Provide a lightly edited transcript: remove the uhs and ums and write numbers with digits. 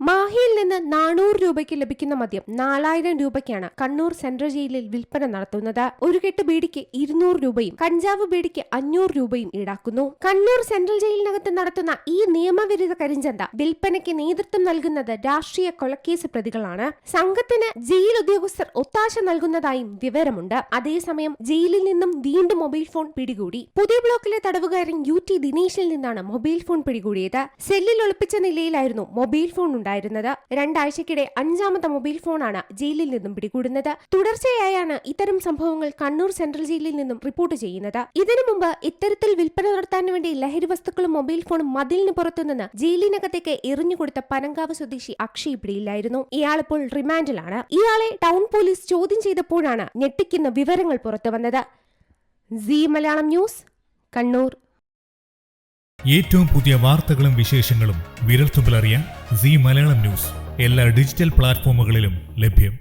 മാഹിയിൽ നിന്ന് 400 രൂപയ്ക്ക് ലഭിക്കുന്ന മദ്യം 4000 രൂപയ്ക്കാണ് കണ്ണൂർ സെൻട്രൽ ജയിലിൽ വിൽപ്പന നടത്തുന്നത്. ഒരു കെട്ട് ബീഡിക്ക് 200 രൂപയും കഞ്ചാവ് ബീഡിക്ക് 500 രൂപയും ഈടാക്കുന്നു. കണ്ണൂർ സെൻട്രൽ ജയിലിനകത്ത് നടത്തുന്ന ഈ നിയമവിരുദ്ധ കരിഞ്ചന്ത വിൽപ്പനയ്ക്ക് നേതൃത്വം നൽകുന്നത് രാഷ്ട്രീയ കൊലക്കേസ് പ്രതികളാണ്. സംഘത്തിന് ജയിൽ ഉദ്യോഗസ്ഥർ ഒത്താശ നൽകുന്നതായും വിവരമുണ്ട്. അതേസമയം ജയിലിൽ നിന്നും വീണ്ടും മൊബൈൽ ഫോൺ പിടികൂടി. പുതിയ ബ്ലോക്കിലെ തടവുകാരൻ UT ദിനേശിൽ നിന്നാണ് മൊബൈൽ ഫോൺ പിടികൂടിയത്. സെല്ലിൽ ഒളിപ്പിച്ച നിലയിലായിരുന്നു മൊബൈൽ ഫോൺ ഉണ്ടായിരുന്നത്. 2 ആഴ്ചക്കിടെ 5ാമത്തെ മൊബൈൽ ഫോണാണ് ജയിലിൽ നിന്നും പിടികൂടുന്നത്. തുടർച്ചയായാണ് ഇത്തരം സംഭവങ്ങൾ കണ്ണൂർ സെൻട്രൽ ജയിലിൽ നിന്നും റിപ്പോർട്ട് ചെയ്യുന്നത്. ഇതിനു മുമ്പ് ഇത്തരത്തിൽ വിൽപ്പന നടത്താൻ വേണ്ടി ലഹരി വസ്തുക്കളും മൊബൈൽ ഫോണും മതിലിന് പുറത്തുനിന്ന് ജയിലിനകത്തേക്ക് എറിഞ്ഞുകൊടുത്ത പനങ്കാവ് സ്വദേശി അക്ഷയ് പിടിയിലായിരുന്നു. ഇയാളിപ്പോൾ റിമാൻഡിലാണ്. ഇയാളെ ടൗൺ പോലീസ് ചോദ്യം ചെയ്തപ്പോഴാണ് ഞെട്ടിക്കുന്ന വിവരങ്ങൾ പുറത്തുവന്നത്. Zee Malayalam news, Kannur. ഏറ്റവും പുതിയ വാർത്തകളും വിശേഷങ്ങളും വിരൽത്തുമ്പിലറിയാൻ സീ മലയാളം ന്യൂസ് എല്ലാ ഡിജിറ്റൽ പ്ലാറ്റ്ഫോമുകളിലും ലഭ്യം.